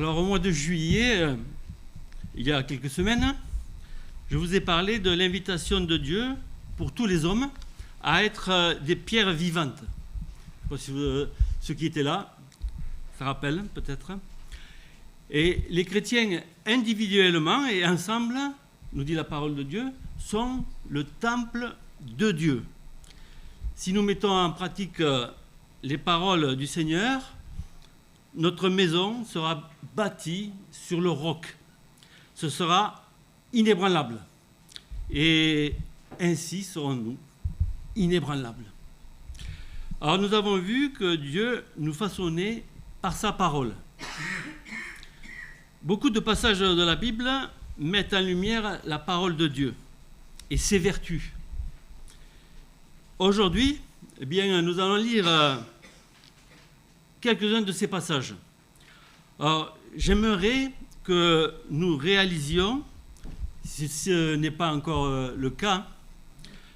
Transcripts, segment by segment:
Alors, au mois de juillet, il y a quelques semaines, je vous ai parlé de l'invitation de Dieu pour tous les hommes à être des pierres vivantes. Je ne sais pas si ceux qui étaient là, ça rappelle peut-être. Et les chrétiens, individuellement et ensemble, nous dit la parole de Dieu, sont le temple de Dieu. Si nous mettons en pratique les paroles du Seigneur, notre maison sera bâtie sur le roc. Ce sera inébranlable. Et ainsi serons-nous inébranlables. Alors nous avons vu que Dieu nous façonnait par sa parole. Beaucoup de passages de la Bible mettent en lumière la parole de Dieu et ses vertus. Aujourd'hui, eh bien, nous allons lire quelques-uns de ces passages. Alors, j'aimerais que nous réalisions, si ce n'est pas encore le cas,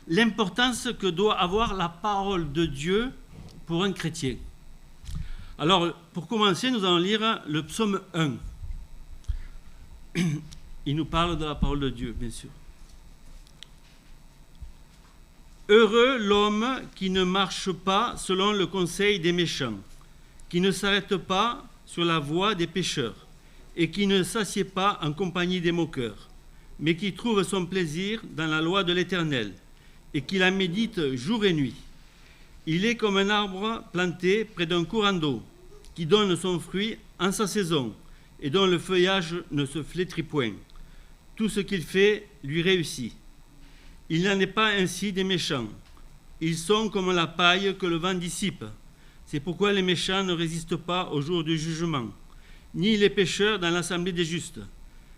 l'importance que doit avoir la parole de Dieu pour un chrétien. Alors, pour commencer, nous allons lire le psaume 1. Il nous parle de la parole de Dieu, bien sûr. Heureux l'homme qui ne marche pas selon le conseil des méchants, qui ne s'arrête pas sur la voie des pécheurs, et qui ne s'assied pas en compagnie des moqueurs, mais qui trouve son plaisir dans la loi de l'Éternel, et qui la médite jour et nuit. Il est comme un arbre planté près d'un courant d'eau, qui donne son fruit en sa saison, et dont le feuillage ne se flétrit point. Tout ce qu'il fait lui réussit. Il n'en est pas ainsi des méchants. Ils sont comme la paille que le vent dissipe. C'est pourquoi les méchants ne résistent pas au jour du jugement, ni les pécheurs dans l'assemblée des justes.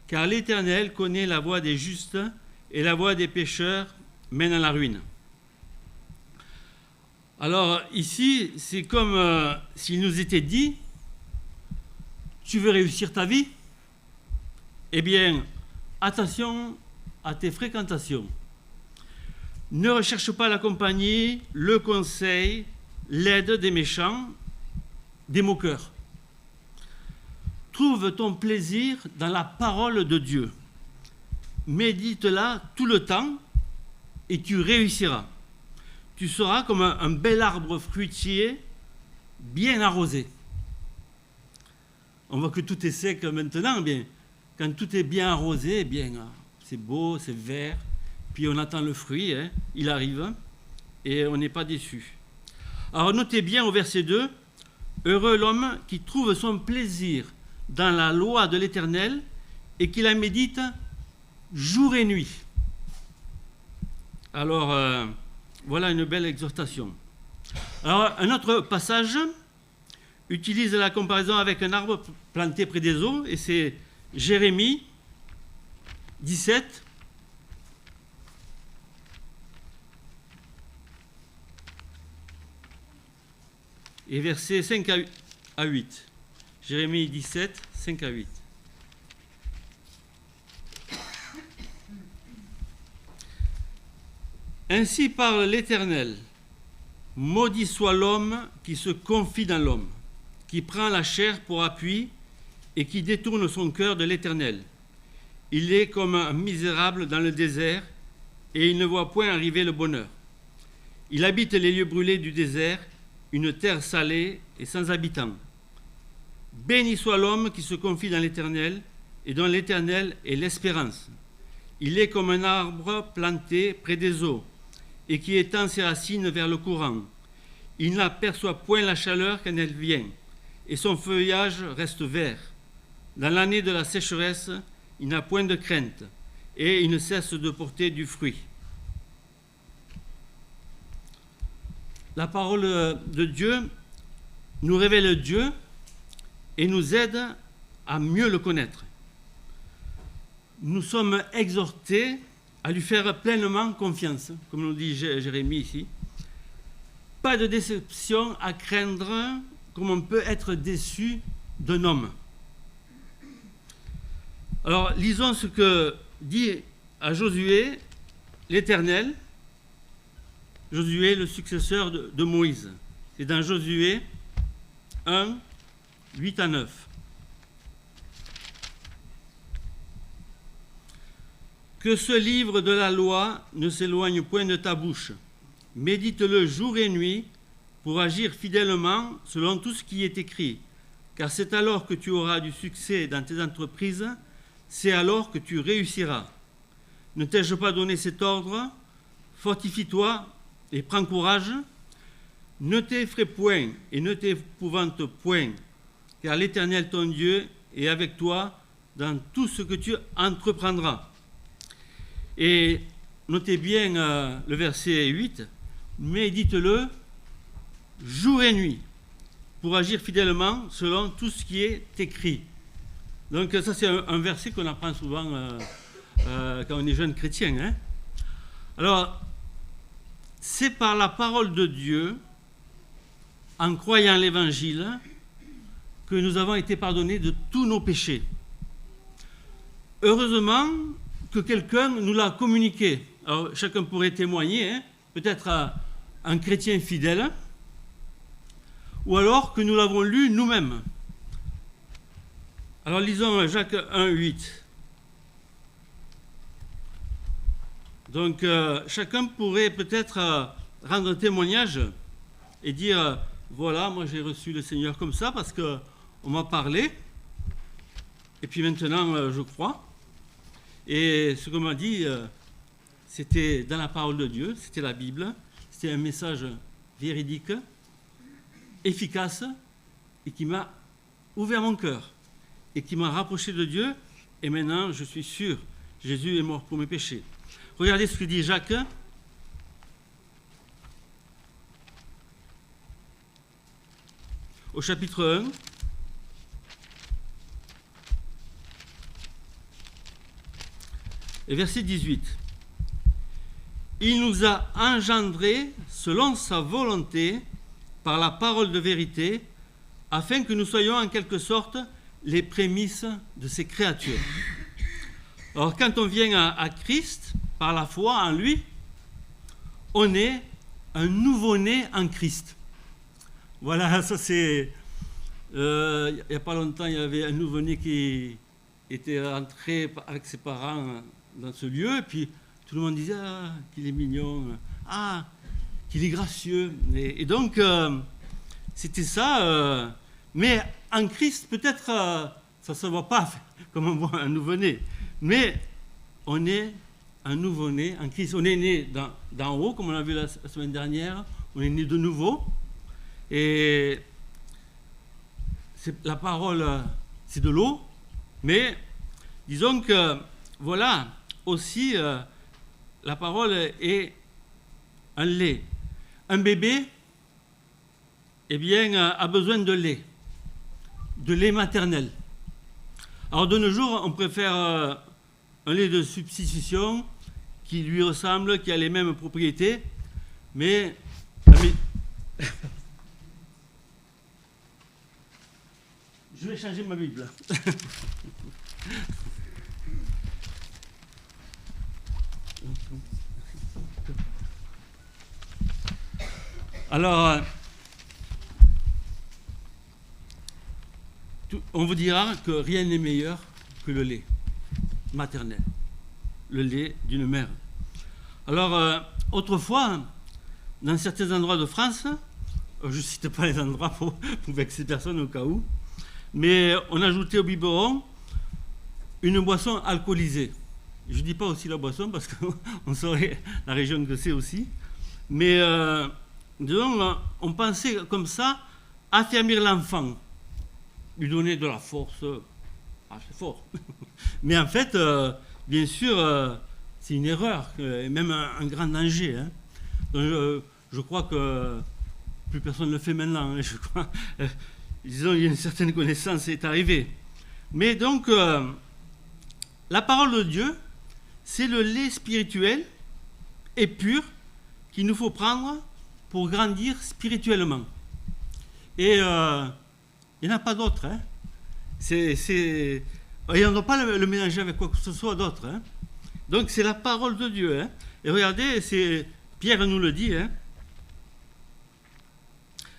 Car l'Éternel connaît la voie des justes, et la voie des pécheurs mène à la ruine. Alors ici, c'est comme s'il nous était dit, tu veux réussir ta vie? Eh bien, attention à tes fréquentations. Ne recherche pas la compagnie, le conseil, l'aide des méchants, des moqueurs. Trouve ton plaisir dans la parole de Dieu. Médite-la tout le temps et tu réussiras. Tu seras comme un bel arbre fruitier bien arrosé. On voit que tout est sec maintenant. Bien, quand tout est bien arrosé, bien, c'est beau, c'est vert. Puis on attend le fruit, il arrive, et on n'est pas déçu. Alors notez bien au verset 2, « Heureux l'homme qui trouve son plaisir dans la loi de l'Éternel et qui la médite jour et nuit. » Alors, voilà une belle exhortation. Alors, un autre passage utilise la comparaison avec un arbre planté près des eaux, et c'est Jérémie 17, et versets 5 à 8. Jérémie 17, 5 à 8. Ainsi parle l'Éternel. Maudit soit l'homme qui se confie dans l'homme, qui prend la chair pour appui et qui détourne son cœur de l'Éternel. Il est comme un misérable dans le désert et il ne voit point arriver le bonheur. Il habite les lieux brûlés du désert, une terre salée et sans habitants. Béni soit l'homme qui se confie dans l'Éternel et dont l'Éternel est l'espérance. Il est comme un arbre planté près des eaux et qui étend ses racines vers le courant. Il n'aperçoit point la chaleur quand elle vient et son feuillage reste vert. Dans l'année de la sécheresse, il n'a point de crainte et il ne cesse de porter du fruit. La parole de Dieu nous révèle Dieu et nous aide à mieux le connaître. Nous sommes exhortés à lui faire pleinement confiance, comme nous dit Jérémie ici. Pas de déception à craindre comme on peut être déçu d'un homme. Alors, lisons ce que dit à Josué l'Éternel. Josué, le successeur de Moïse. C'est dans Josué 1, 8 à 9. Que ce livre de la loi ne s'éloigne point de ta bouche. Médite-le jour et nuit pour agir fidèlement selon tout ce qui est écrit. Car c'est alors que tu auras du succès dans tes entreprises, c'est alors que tu réussiras. Ne t'ai-je pas donné cet ordre? Fortifie-toi et prends courage. Ne t'effraie point et ne t'épouvante point, car l'Éternel ton Dieu est avec toi dans tout ce que tu entreprendras. Et notez bien le verset 8, médite-le jour et nuit pour agir fidèlement selon tout ce qui est écrit. Donc ça c'est un verset qu'on apprend souvent quand on est jeune chrétien. Hein. Alors, c'est par la parole de Dieu, en croyant l'Évangile, que nous avons été pardonnés de tous nos péchés. Heureusement que quelqu'un nous l'a communiqué. Alors, chacun pourrait témoigner, hein, peut-être un chrétien fidèle, ou alors que nous l'avons lu nous-mêmes. Alors, lisons Jacques 1, 8. Donc, chacun pourrait peut-être rendre témoignage et dire, voilà, moi j'ai reçu le Seigneur comme ça parce qu'on m'a parlé, et puis maintenant je crois. Et ce qu'on m'a dit, c'était dans la parole de Dieu, c'était la Bible, c'était un message véridique, efficace, et qui m'a ouvert mon cœur, et qui m'a rapproché de Dieu, et maintenant je suis sûr, Jésus est mort pour mes péchés. Regardez ce que dit Jacques. Au chapitre 1. Et verset 18. Il nous a engendrés selon sa volonté par la parole de vérité, afin que nous soyons en quelque sorte les prémices de ses créatures. Alors quand on vient à Christ, par la foi en lui, on est un nouveau-né en Christ. Voilà, ça c'est... il n'y a pas longtemps, il y avait un nouveau-né qui était rentré avec ses parents dans ce lieu, et puis tout le monde disait « Ah, qu'il est mignon, ah, qu'il est gracieux ». Et donc, c'était ça. Mais en Christ, peut-être, ça ne se voit pas comme on voit un nouveau-né. Mais on est un nouveau-né en Christ. On est né d'en haut, comme on l'a vu la semaine dernière. On est né de nouveau. Et la parole, c'est de l'eau. Mais disons que, voilà, aussi, la parole est un lait. Un bébé, eh bien, a besoin de lait maternel. Alors, de nos jours, on préfère un lait de substitution qui lui ressemble, qui a les mêmes propriétés, mais je vais changer ma Bible. Alors, on vous dira que rien n'est meilleur que le lait maternel, le lait d'une mère. Alors, autrefois, dans certains endroits de France, je ne cite pas les endroits pour vexer personne au cas où, mais on ajoutait au biberon une boisson alcoolisée. Je ne dis pas aussi la boisson parce qu'on saurait la région que c'est aussi. Mais disons, on pensait comme ça affermir l'enfant, lui donner de la force. Ah, c'est fort. Mais en fait, bien sûr, c'est une erreur, et même un grand danger. Hein. Donc, je crois que plus personne ne le fait maintenant. Hein, je crois. Disons, il y a une certaine connaissance est arrivée. Mais donc, la parole de Dieu, c'est le lait spirituel et pur qu'il nous faut prendre pour grandir spirituellement. Et il n'y en a pas d'autre. Hein. Et on ne doit pas le mélanger avec quoi que ce soit d'autre. Hein. Donc c'est la parole de Dieu. Hein. Et regardez, Pierre nous le dit. Hein.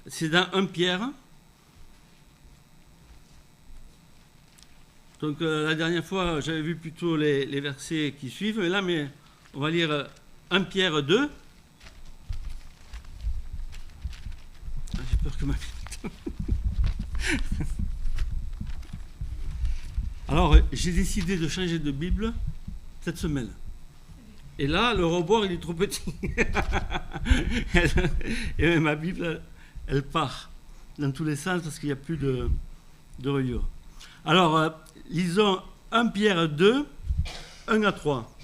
C'est dans 1 Pierre. Donc la dernière fois, j'avais vu plutôt les versets qui suivent, mais là, on va lire 1 Pierre 2. Ah, j'ai peur que ma... Alors, j'ai décidé de changer de Bible cette semaine. Et là, le rebord, il est trop petit. Et ma Bible, elle part dans tous les sens parce qu'il n'y a plus de reliure. Alors, lisons 1 Pierre 2, 1 à 3.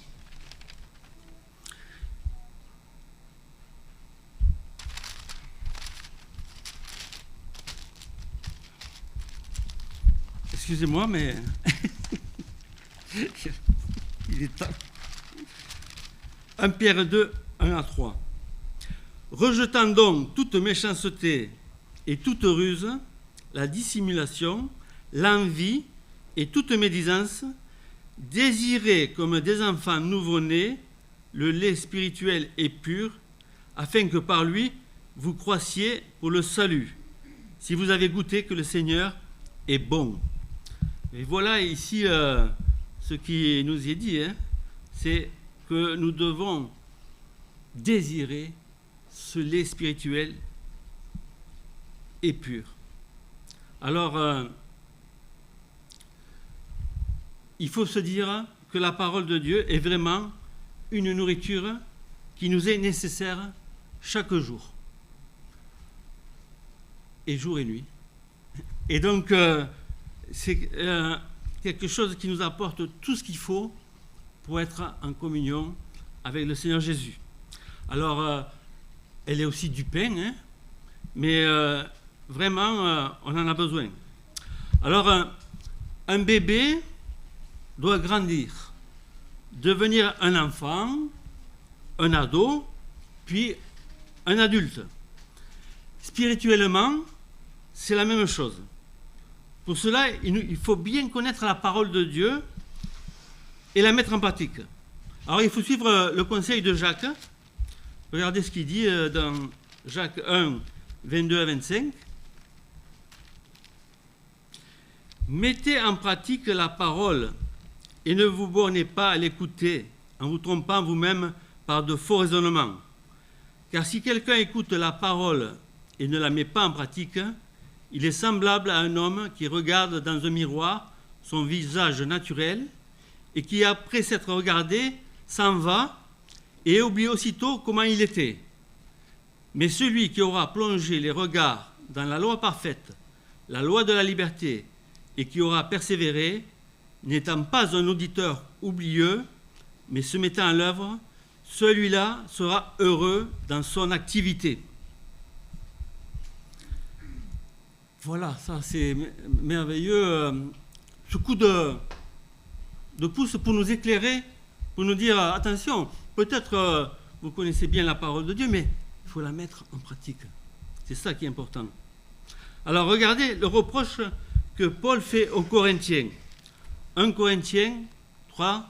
Excusez-moi, mais il est temps. 1 Pierre 2, 1 à 3. Rejetant donc toute méchanceté et toute ruse, la dissimulation, l'envie et toute médisance, désirez comme des enfants nouveau-nés le lait spirituel et pur, afin que par lui vous croissiez pour le salut, si vous avez goûté que le Seigneur est bon. Et voilà ici ce qui nous est dit, c'est que nous devons désirer ce lait spirituel et pur. Alors, il faut se dire que la parole de Dieu est vraiment une nourriture qui nous est nécessaire chaque jour, et jour et nuit. Et donc, c'est quelque chose qui nous apporte tout ce qu'il faut pour être en communion avec le Seigneur Jésus. Alors, elle est aussi du pain, mais vraiment, on en a besoin. Alors, un bébé doit grandir, devenir un enfant, un ado, puis un adulte. Spirituellement, c'est la même chose. Pour cela, il faut bien connaître la parole de Dieu et la mettre en pratique. Alors, il faut suivre le conseil de Jacques. Regardez ce qu'il dit dans Jacques 1, 22 à 25. Mettez en pratique la parole et ne vous bornez pas à l'écouter en vous trompant vous-même par de faux raisonnements. Car si quelqu'un écoute la parole et ne la met pas en pratique, il est semblable à un homme qui regarde dans un miroir son visage naturel et qui, après s'être regardé, s'en va et oublie aussitôt comment il était. Mais celui qui aura plongé les regards dans la loi parfaite, la loi de la liberté, et qui aura persévéré, n'étant pas un auditeur oublieux, mais se mettant en œuvre, celui-là sera heureux dans son activité. Voilà, ça c'est merveilleux. Ce coup de pouce pour nous éclairer, pour nous dire, attention, peut-être vous connaissez bien la parole de Dieu, mais il faut la mettre en pratique. C'est ça qui est important. Alors regardez le reproche que Paul fait aux Corinthiens. 1 Corinthiens 3,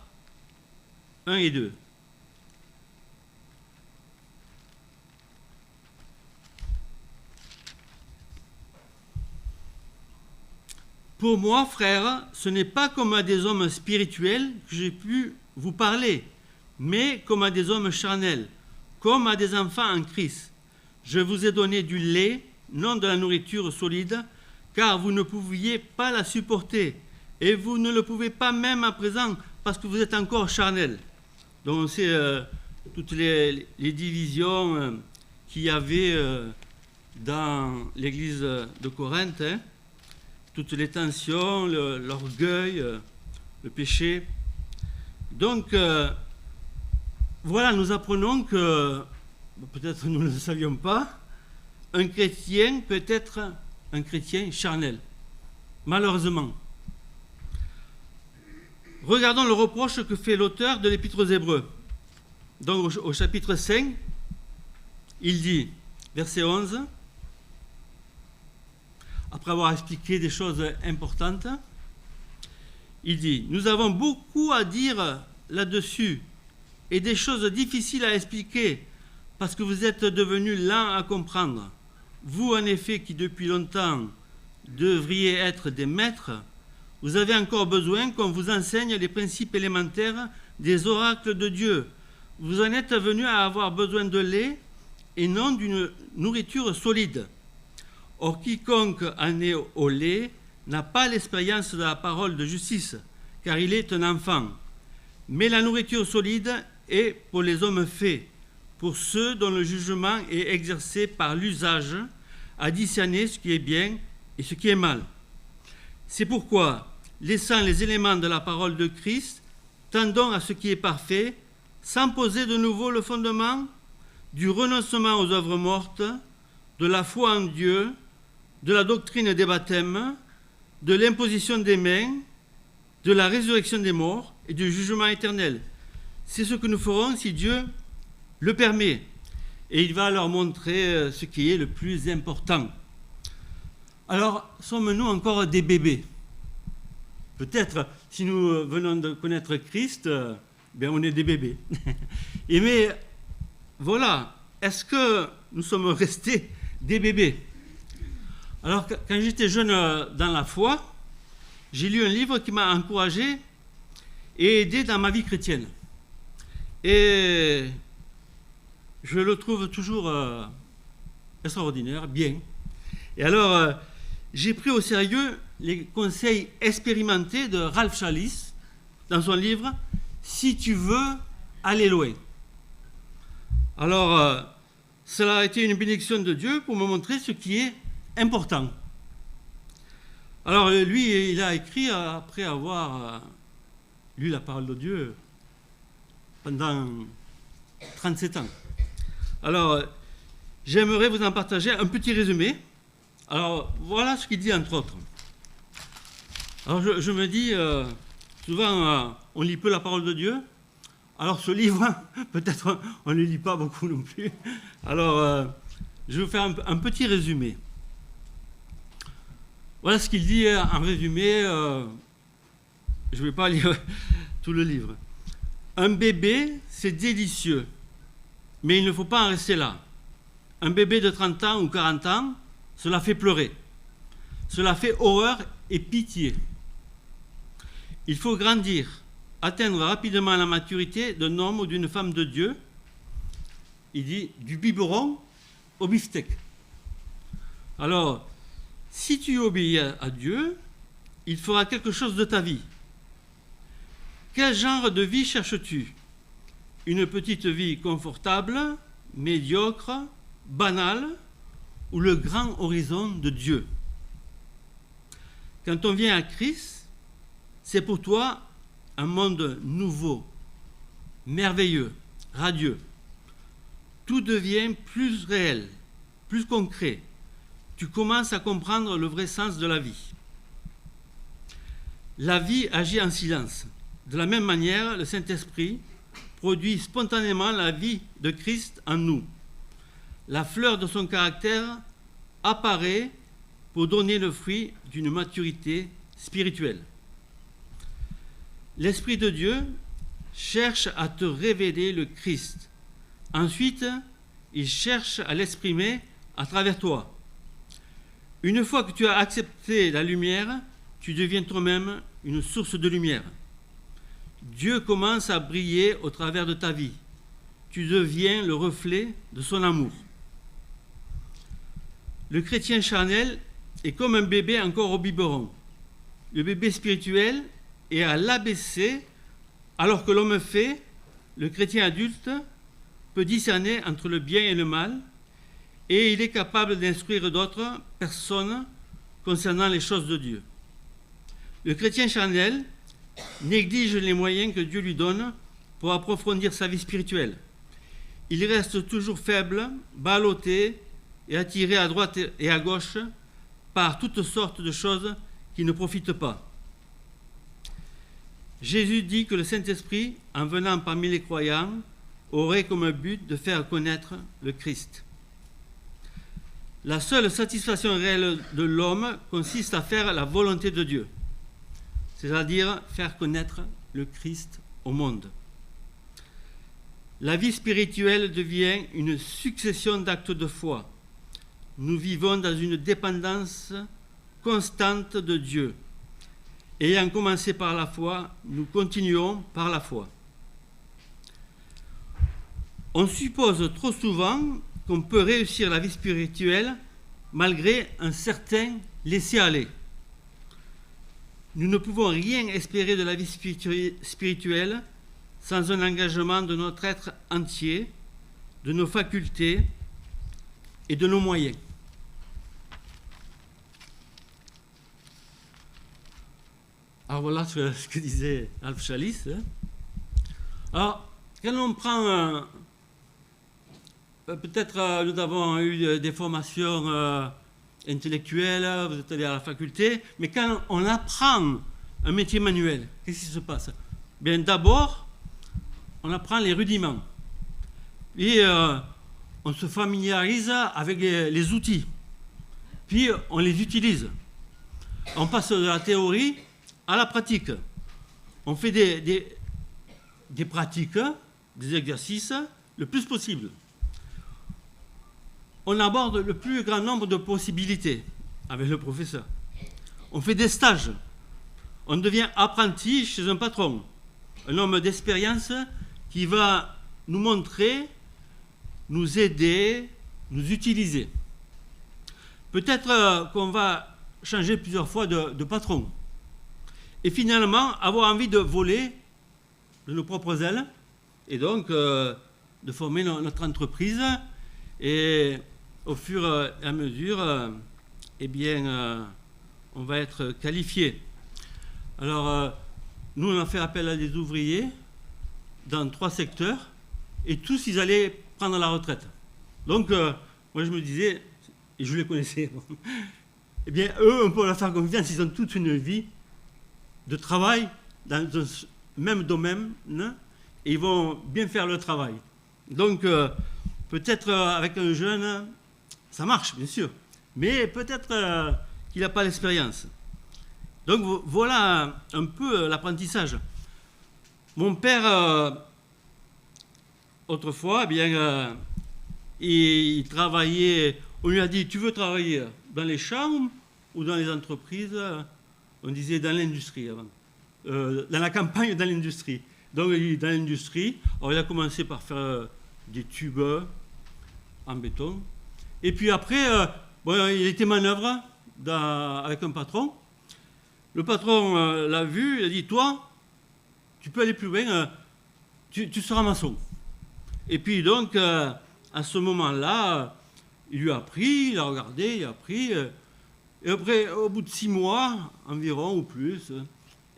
1 et 2. Pour moi, frères, ce n'est pas comme à des hommes spirituels que j'ai pu vous parler, mais comme à des hommes charnels, comme à des enfants en Christ. Je vous ai donné du lait, non de la nourriture solide, car vous ne pouviez pas la supporter, et vous ne le pouvez pas même à présent, parce que vous êtes encore charnels. Donc c'est toutes les divisions qu'il y avait dans l'église de Corinthe, toutes les tensions, l'orgueil, le péché. Donc, voilà, nous apprenons que, peut-être nous ne le savions pas, un chrétien peut être un chrétien charnel, malheureusement. Regardons le reproche que fait l'auteur de l'Épître aux Hébreux. Donc, au chapitre 5, il dit, verset 11, après avoir expliqué des choses importantes, il dit « Nous avons beaucoup à dire là-dessus et des choses difficiles à expliquer parce que vous êtes devenus lents à comprendre. Vous, en effet, qui depuis longtemps devriez être des maîtres, Vous avez encore besoin qu'on vous enseigne les principes élémentaires des oracles de Dieu. Vous en êtes venus à avoir besoin de lait et non d'une nourriture solide. Or, quiconque en est au lait n'a pas l'expérience de la parole de justice, car il est un enfant. Mais la nourriture solide est pour les hommes faits, pour ceux dont le jugement est exercé par l'usage, à discerner ce qui est bien et ce qui est mal. C'est pourquoi, laissant les éléments de la parole de Christ, tendons à ce qui est parfait, sans poser de nouveau le fondement du renoncement aux œuvres mortes, de la foi en Dieu, de la doctrine des baptêmes, de l'imposition des mains, de la résurrection des morts et du jugement éternel. C'est ce que nous ferons si Dieu le permet. Et il va leur montrer ce qui est le plus important. Alors, sommes-nous encore des bébés? Peut-être, si nous venons de connaître Christ, bien on est des bébés. Mais voilà, est-ce que nous sommes restés des bébés? Alors, quand j'étais jeune dans la foi, j'ai lu un livre qui m'a encouragé et aidé dans ma vie chrétienne. Et je le trouve toujours extraordinaire, bien. Et alors, j'ai pris au sérieux les conseils expérimentés de Ralph Challis dans son livre « Si tu veux aller loin ». Alors, cela a été une bénédiction de Dieu pour me montrer ce qui est important. Alors, lui, il a écrit après avoir lu la parole de Dieu pendant 37 ans. Alors, j'aimerais vous en partager un petit résumé. Alors, voilà ce qu'il dit, entre autres. Alors, je me dis, souvent, on lit peu la parole de Dieu. Alors, ce livre, peut-être, on ne le lit pas beaucoup non plus. Alors, je vais vous faire un petit résumé. Voilà ce qu'il dit en résumé. Je ne vais pas lire tout le livre. Un bébé, c'est délicieux, mais il ne faut pas en rester là. Un bébé de 30 ans ou 40 ans, cela fait pleurer. Cela fait horreur et pitié. Il faut grandir, atteindre rapidement la maturité d'un homme ou d'une femme de Dieu. Il dit du biberon au beefsteak. Alors, si tu obéis à Dieu, il fera quelque chose de ta vie. Quel genre de vie cherches-tu? Une petite vie confortable, médiocre, banale, ou le grand horizon de Dieu? Quand on vient à Christ, c'est pour toi un monde nouveau, merveilleux, radieux. Tout devient plus réel, plus concret. Tu commences à comprendre le vrai sens de la vie. La vie agit en silence. De la même manière, le Saint-Esprit produit spontanément la vie de Christ en nous. La fleur de son caractère apparaît pour donner le fruit d'une maturité spirituelle. L'Esprit de Dieu cherche à te révéler le Christ. Ensuite, il cherche à l'exprimer à travers toi. Une fois que tu as accepté la lumière, tu deviens toi-même une source de lumière. Dieu commence à briller au travers de ta vie. Tu deviens le reflet de son amour. Le chrétien charnel est comme un bébé encore au biberon. Le bébé spirituel est à l'ABC, alors que l'homme fait, le chrétien adulte, peut discerner entre le bien et le mal, et il est capable d'instruire d'autres personnes concernant les choses de Dieu. Le chrétien charnel néglige les moyens que Dieu lui donne pour approfondir sa vie spirituelle. Il reste toujours faible, ballotté et attiré à droite et à gauche par toutes sortes de choses qui ne profitent pas. Jésus dit que le Saint-Esprit, en venant parmi les croyants, aurait comme but de faire connaître le Christ. La seule satisfaction réelle de l'homme consiste à faire la volonté de Dieu, c'est-à-dire faire connaître le Christ au monde. La vie spirituelle devient une succession d'actes de foi. Nous vivons dans une dépendance constante de Dieu. Ayant commencé par la foi, nous continuons par la foi. On suppose trop souvent qu'on peut réussir la vie spirituelle malgré un certain laisser-aller. Nous ne pouvons rien espérer de la vie spirituelle sans un engagement de notre être entier, de nos facultés et de nos moyens. Alors voilà ce que disait Alf Chalice. Alors, quand on prend... peut-être nous avons eu des formations intellectuelles, vous êtes allé à la faculté, mais quand on apprend un métier manuel, qu'est-ce qui se passe? Bien, d'abord, on apprend les rudiments. Et on se familiarise avec les outils. Puis on les utilise. On passe de la théorie à la pratique. On fait des pratiques, des exercices, le plus possible. On aborde le plus grand nombre de possibilités avec le professeur. On fait des stages. On devient apprenti chez un patron, un homme d'expérience qui va nous montrer, nous aider, nous utiliser. Peut-être qu'on va changer plusieurs fois de patron. Et finalement, avoir envie de voler de nos propres ailes et donc de former notre entreprise. Et au fur et à mesure, eh bien, on va être qualifié. Alors, nous, on a fait appel à des ouvriers dans 3 secteurs et tous, ils allaient prendre la retraite. Donc, moi, je me disais, et je les connaissais, eh bien, eux, on peut leur faire confiance, ils ont toute une vie de travail dans un même domaine, hein, et ils vont bien faire le travail. Donc, peut-être avec un jeune, ça marche, bien sûr, mais peut-être qu'il n'a pas l'expérience. Donc, voilà un peu l'apprentissage. Mon père, autrefois, eh bien, il travaillait, on lui a dit, tu veux travailler dans les champs ou dans les entreprises? On disait dans l'industrie avant. Dans la campagne, dans l'industrie. Donc, dans l'industrie, alors il a commencé par faire des tubes en béton. Et puis après, bon, il était manœuvre avec un patron. Le patron l'a vu, il a dit, toi, tu peux aller plus loin, tu seras maçon. Et puis donc, à ce moment-là, il lui a appris, il a regardé, il a appris. Et après, au bout de 6 mois, environ, ou plus,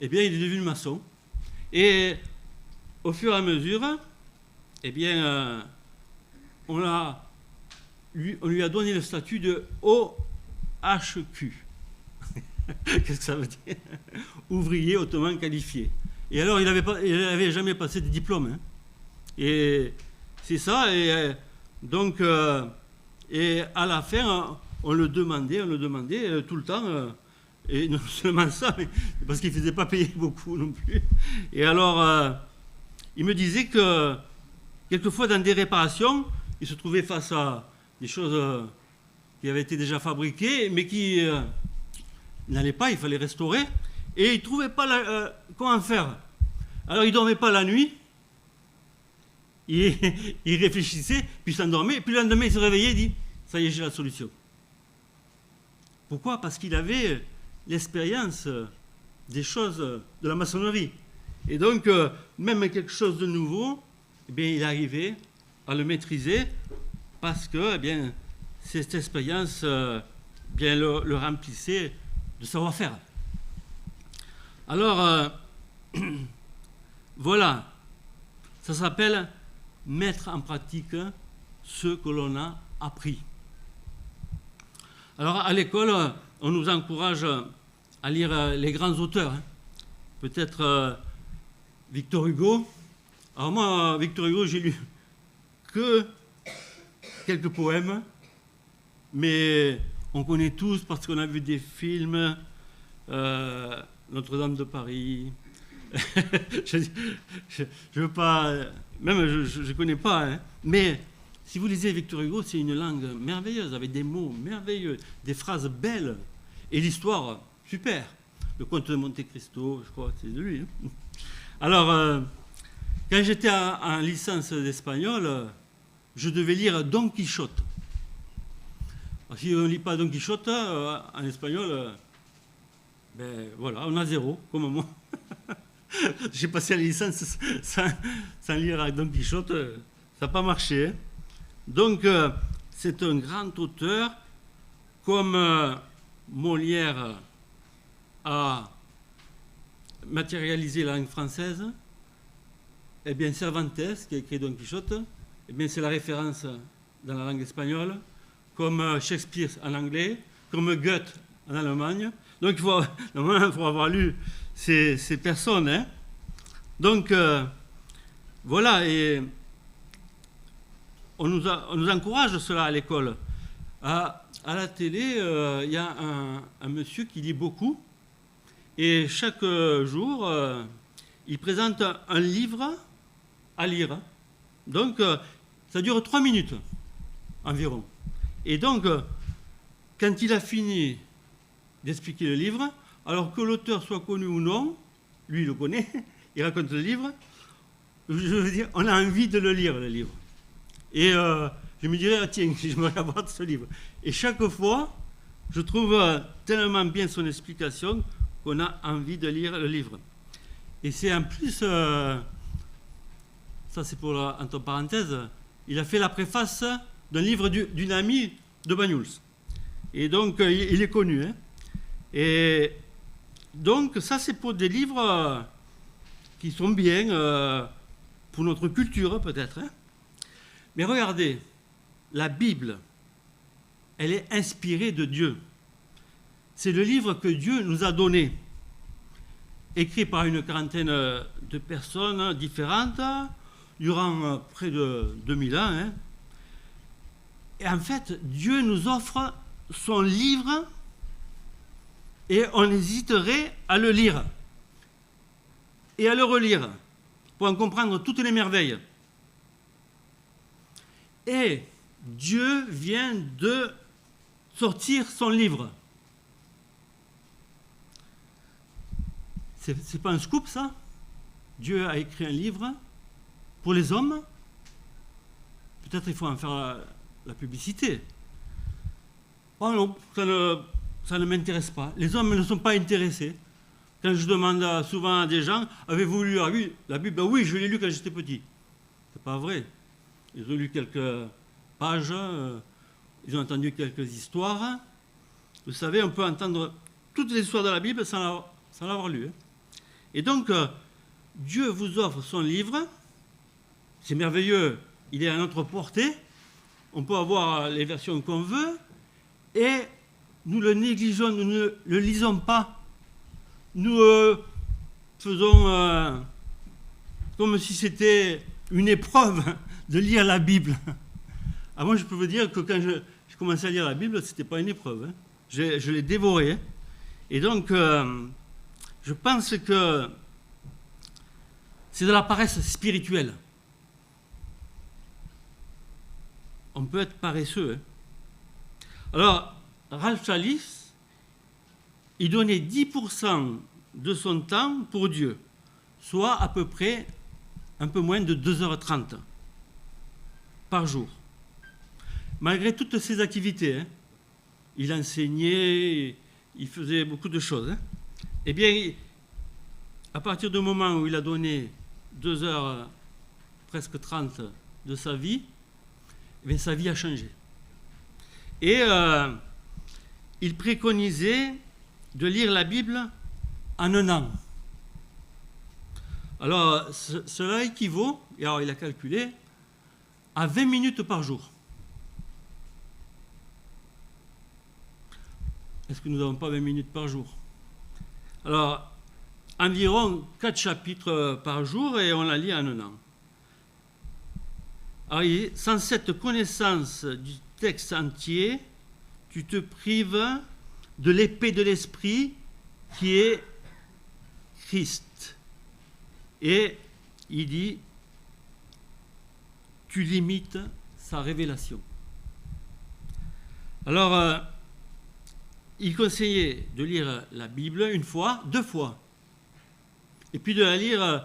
eh bien, il est devenu maçon. Et au fur et à mesure, eh bien, on lui a donné le statut de OHQ. Qu'est-ce que ça veut dire? Ouvrier hautement qualifié. Et alors, il n'avait jamais passé de diplôme. Hein. Et c'est ça. Et donc, et à la fin, on le demandait tout le temps. Et non seulement ça, mais parce qu'il ne faisait pas payer beaucoup non plus. Et alors, il me disait que quelquefois, dans des réparations, il se trouvait face à des choses qui avaient été déjà fabriquées, mais qui n'allaient pas, il fallait restaurer. Et il ne trouvait pas comment faire. Alors, il ne dormait pas la nuit. Il réfléchissait, puis il s'endormait. Puis le lendemain, il se réveillait et dit, ça y est, j'ai la solution. Pourquoi? Parce qu'il avait l'expérience des choses de la maçonnerie. Et donc, même quelque chose de nouveau, eh bien, il arrivait à le maîtriser parce que eh bien, cette expérience bien, le remplissait de savoir-faire. Alors, voilà, ça s'appelle mettre en pratique ce que l'on a appris. Alors, à l'école, on nous encourage à lire les grands auteurs. Hein. Peut-être Victor Hugo. Alors moi, Victor Hugo, j'ai lu que quelques poèmes, mais on connaît tous parce qu'on a vu des films, Notre-Dame de Paris. je veux pas, même je connais pas, hein. Mais si vous lisez Victor Hugo, c'est une langue merveilleuse, avec des mots merveilleux, des phrases belles, et l'histoire super. Le Comte de Monte Cristo, je crois, c'est de lui. Hein. Alors, quand j'étais en licence d'espagnol, je devais lire Don Quichotte. Alors, si on ne lit pas Don Quichotte en espagnol, ben voilà, on a 0, comme moi. J'ai passé la licence sans lire Don Quichotte, ça n'a pas marché. Hein. Donc, c'est un grand auteur, comme Molière a matérialisé la langue française. Eh bien, Cervantes, qui a écrit Don Quichotte, eh bien, c'est la référence dans la langue espagnole, comme Shakespeare en anglais, comme Goethe en Allemagne. Donc, il faut avoir lu ces personnes. Hein. Donc, voilà, et on nous encourage cela à l'école. À la télé, il y a un monsieur qui lit beaucoup, et chaque jour, il présente un livre à lire. Donc, ça dure 3 minutes environ. Et donc, quand il a fini d'expliquer le livre, alors que l'auteur soit connu ou non, lui il le connaît, il raconte le livre, je veux dire, on a envie de le lire, le livre. Et je me dirais, ah, tiens, j'aimerais avoir ce livre. Et chaque fois, je trouve tellement bien son explication qu'on a envie de lire le livre. Et c'est en plus, ça c'est pour entre parenthèses, il a fait la préface d'un livre d'une amie de Banyuls. Et donc, il est connu. Hein. Et donc, ça c'est pour des livres qui sont bien pour notre culture peut-être. Hein. Mais regardez, la Bible, elle est inspirée de Dieu. C'est le livre que Dieu nous a donné, écrit par une quarantaine de personnes différentes, durant près de 2000 ans. Hein. Et en fait, Dieu nous offre son livre et on hésiterait à le lire et à le relire pour en comprendre toutes les merveilles. Et Dieu vient de sortir son livre. C'est pas un scoop, ça? Dieu a écrit un livre pour les hommes. Peut-être il faut en faire la publicité. Oh non, ça ne m'intéresse pas. Les hommes ne sont pas intéressés. Quand je demande souvent à des gens, avez-vous lu la Bible? Oui, je l'ai lu quand j'étais petit. C'est pas vrai. Ils ont lu quelques pages, ils ont entendu quelques histoires. Vous savez, on peut entendre toutes les histoires de la Bible sans l'avoir lu. Hein. Et donc, Dieu vous offre son livre. C'est merveilleux. Il est à notre portée. On peut avoir les versions qu'on veut. Et nous le négligeons, nous ne le lisons pas. Nous faisons comme si c'était une épreuve de lire la Bible. Ah, moi, je peux vous dire que quand je commençais à lire la Bible, ce n'était pas une épreuve. Hein. Je l'ai dévorée. Hein. Et donc, je pense que c'est de la paresse spirituelle. On peut être paresseux. Hein. Alors, Ralph Chalice, il donnait 10% de son temps pour Dieu, soit à peu près un peu moins de 2h30 par jour. Malgré toutes ses activités, hein, il enseignait, il faisait beaucoup de choses. Hein. Eh bien, à partir du moment où il a donné 2h presque 30 de sa vie, eh bien, sa vie a changé. Et il préconisait de lire la Bible en 1 an. Alors, cela équivaut, et alors il a calculé, à 20 minutes par jour. Est-ce que nous n'avons pas 20 minutes par jour? Alors, environ 4 chapitres par jour et on la lit en 1 an. Alors, sans cette connaissance du texte entier, tu te prives de l'épée de l'esprit qui est Christ. Et il dit, tu limites sa révélation. Alors, il conseillait de lire la Bible une fois, 2 fois. Et puis de lire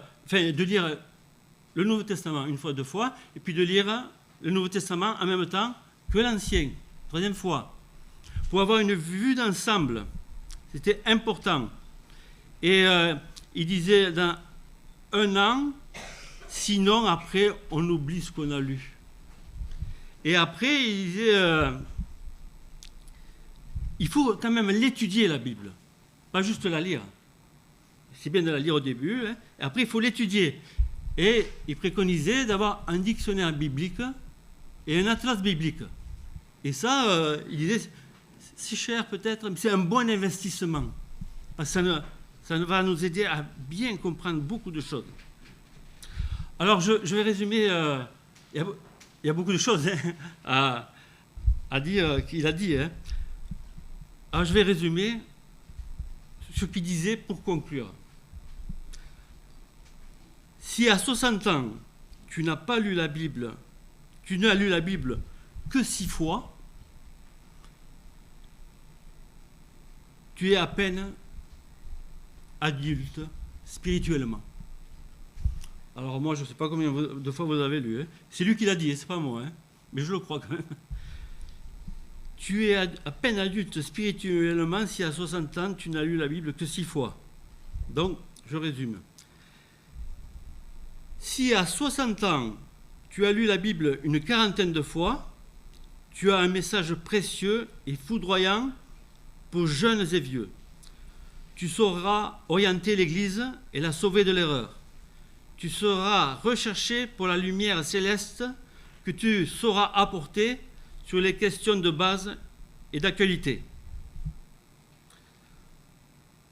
le Nouveau Testament une fois, 2 fois, et puis de lire le Nouveau Testament en même temps que l'Ancien, 3e fois, pour avoir une vue d'ensemble. C'était important. Et il disait, dans 1 an, sinon après, on oublie ce qu'on a lu. Et après, il disait, il faut quand même l'étudier, la Bible, pas juste la lire. C'est bien de la lire au début, hein, et après, il faut l'étudier. Et il préconisait d'avoir un dictionnaire biblique et un atlas biblique. Et ça, il disait, c'est cher peut-être, mais c'est un bon investissement. Parce que ça va nous aider à bien comprendre beaucoup de choses. Alors, je vais résumer. Il y a beaucoup de choses à dire, qu'il a dit. Hein. Alors, je vais résumer ce qu'il disait pour conclure. Si à 60 ans, tu n'as pas lu la Bible, tu n'as lu la Bible que 6 fois, tu es à peine adulte spirituellement. Alors moi, je ne sais pas combien de fois vous avez lu. Hein. C'est lui qui l'a dit, c'est pas moi, hein. Mais je le crois quand même. Tu es à peine adulte spirituellement si à 60 ans, tu n'as lu la Bible que 6 fois. Donc, je résume. Si à 60 ans, tu as lu la Bible une 40aine de fois, tu as un message précieux et foudroyant pour jeunes et vieux. Tu sauras orienter l'Église et la sauver de l'erreur. Tu seras recherché pour la lumière céleste que tu sauras apporter sur les questions de base et d'actualité.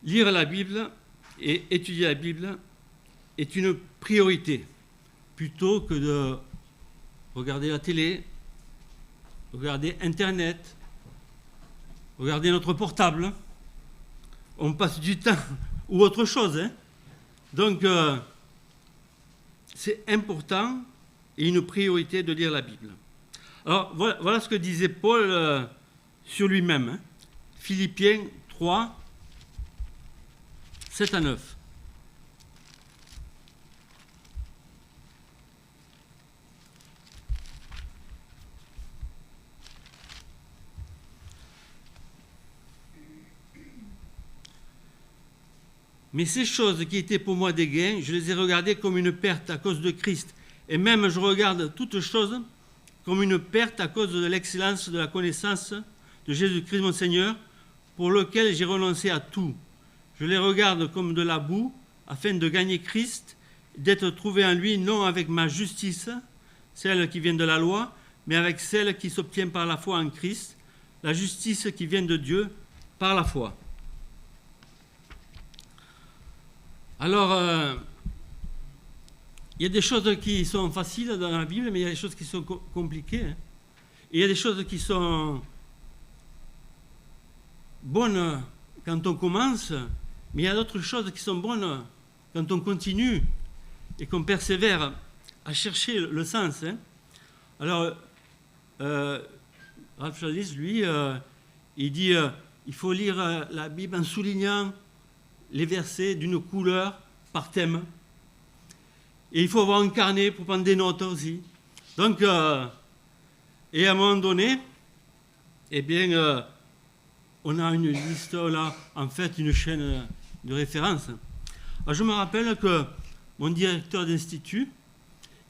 Lire la Bible et étudier la Bible est une priorité, plutôt que de regarder la télé, regarder Internet, regarder notre portable. On passe du temps ou autre chose. Hein. Donc, c'est important et une priorité de lire la Bible. Alors, voilà ce que disait Paul sur lui-même. Hein. Philippiens 3, 7 à 9. Mais ces choses qui étaient pour moi des gains, je les ai regardées comme une perte à cause de Christ. Et même je regarde toutes choses comme une perte à cause de l'excellence de la connaissance de Jésus-Christ mon Seigneur, pour lequel j'ai renoncé à tout. Je les regarde comme de la boue, afin de gagner Christ, d'être trouvé en lui, non avec ma justice, celle qui vient de la loi, mais avec celle qui s'obtient par la foi en Christ, la justice qui vient de Dieu par la foi. Alors, il y a des choses qui sont faciles dans la Bible, mais il y a des choses qui sont compliquées. Hein. Et il y a des choses qui sont bonnes quand on commence, mais il y a d'autres choses qui sont bonnes quand on continue et qu'on persévère à chercher le sens. Hein. Alors, Ralph Challis, lui, il dit il faut lire la Bible en soulignant les versets d'une couleur par thème. Et il faut avoir un carnet pour prendre des notes aussi. Donc, et à un moment donné, eh bien, on a une liste, on a en fait une chaîne de référence. Alors, je me rappelle que mon directeur d'institut,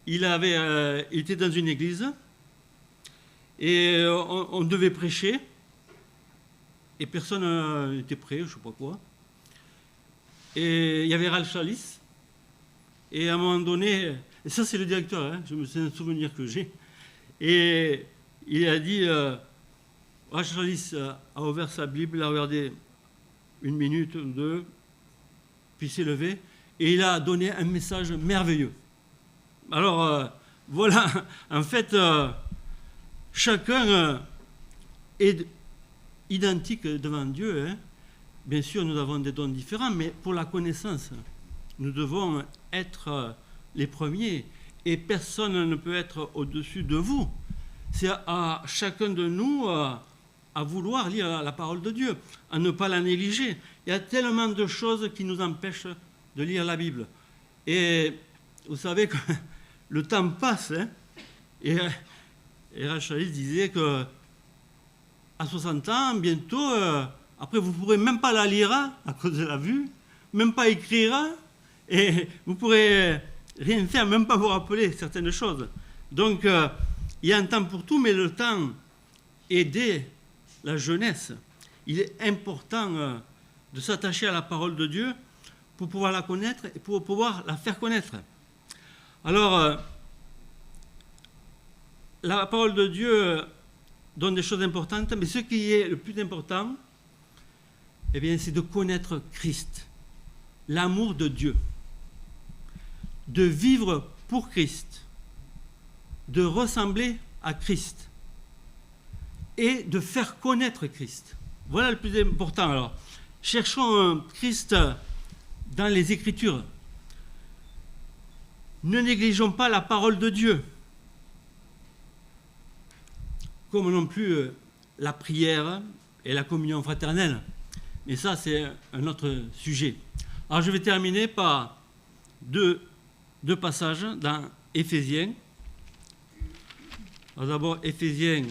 il était dans une église et on devait prêcher et personne n'était prêt, je ne sais pas quoi. Et il y avait Ralph Challis. Et à un moment donné, et ça c'est le directeur, hein, c'est un souvenir que j'ai, et il a dit, Ralph Challis a ouvert sa Bible, il a regardé 1 minute ou 2, puis s'est levé, et il a donné un message merveilleux. Alors, voilà, en fait, chacun est identique devant Dieu, hein. Bien sûr, nous avons des dons différents, mais pour la connaissance, nous devons être les premiers. Et personne ne peut être au-dessus de vous. C'est à chacun de nous à vouloir lire la parole de Dieu, à ne pas la négliger. Il y a tellement de choses qui nous empêchent de lire la Bible. Et vous savez que le temps passe, hein, et Rachel disait que à 60 ans, bientôt, après vous ne pourrez même pas la lire à cause de la vue, même pas écrire, et vous ne pourrez rien faire, même pas vous rappeler certaines choses. Donc, il y a un temps pour tout, mais le temps est dès la jeunesse. Il est important de s'attacher à la parole de Dieu pour pouvoir la connaître et pour pouvoir la faire connaître. Alors, la parole de Dieu donne des choses importantes, mais ce qui est le plus important, eh bien, c'est de connaître Christ, l'amour de Dieu, de vivre pour Christ, de ressembler à Christ et de faire connaître Christ. Voilà le plus important. Alors, cherchons Christ dans les Écritures. Ne négligeons pas la parole de Dieu, comme non plus la prière et la communion fraternelle. Mais ça, c'est un autre sujet. Alors, je vais terminer par deux passages dans Éphésiens. Alors, d'abord, Éphésiens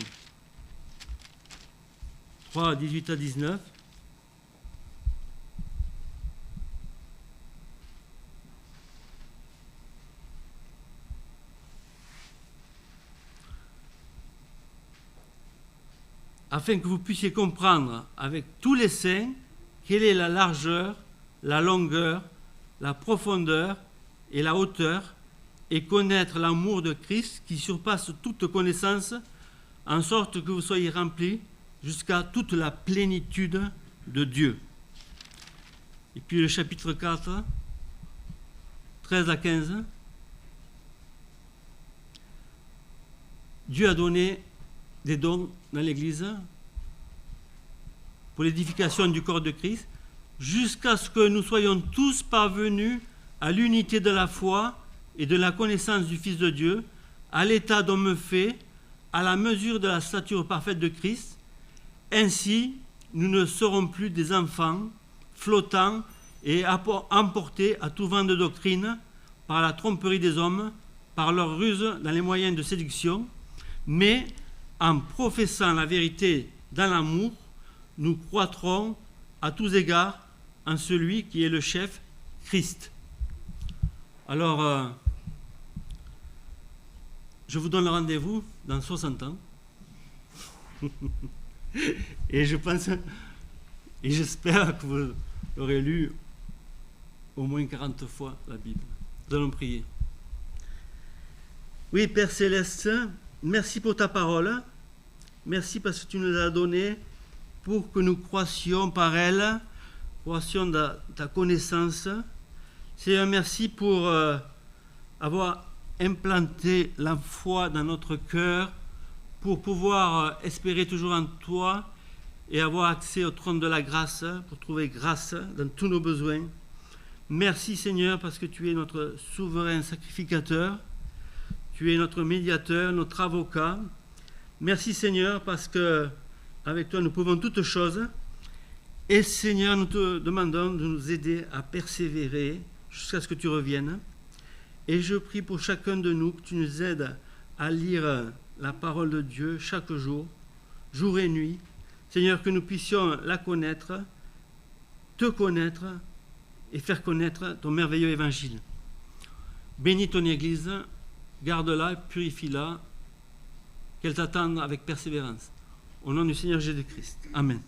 3, 18 à 19. Afin que vous puissiez comprendre avec tous les saints quelle est la largeur, la longueur, la profondeur et la hauteur, et connaître l'amour de Christ qui surpasse toute connaissance, en sorte que vous soyez remplis jusqu'à toute la plénitude de Dieu. Et puis le chapitre 4, 13 à 15. Dieu a donné des dons dans l'Église pour l'édification du corps de Christ, jusqu'à ce que nous soyons tous parvenus à l'unité de la foi et de la connaissance du Fils de Dieu, à l'état d'homme fait, à la mesure de la stature parfaite de Christ. Ainsi, nous ne serons plus des enfants flottants et emportés à tout vent de doctrine par la tromperie des hommes, par leur ruse dans les moyens de séduction, mais en professant la vérité dans l'amour, nous croîtrons à tous égards en celui qui est le chef, Christ. Alors, je vous donne rendez-vous dans 60 ans. Et je pense, et j'espère que vous aurez lu au moins 40 fois la Bible. Nous allons prier. Oui, Père Céleste, merci pour ta parole. Merci parce que tu nous l'as donnée pour que nous croissions par elle, croissions dans ta connaissance. Seigneur, merci pour avoir implanté la foi dans notre cœur, pour pouvoir espérer toujours en toi et avoir accès au trône de la grâce, pour trouver grâce dans tous nos besoins. Merci Seigneur parce que tu es notre souverain sacrificateur, tu es notre médiateur, notre avocat. Merci Seigneur parce que avec toi nous pouvons toutes choses. Et Seigneur, nous te demandons de nous aider à persévérer jusqu'à ce que tu reviennes. Et je prie pour chacun de nous que tu nous aides à lire la parole de Dieu chaque jour, jour et nuit. Seigneur, que nous puissions la connaître, te connaître et faire connaître ton merveilleux évangile. Bénis ton Église, garde-la, purifie-la, qu'elle t'attende avec persévérance. Au nom du Seigneur Jésus-Christ. Amen.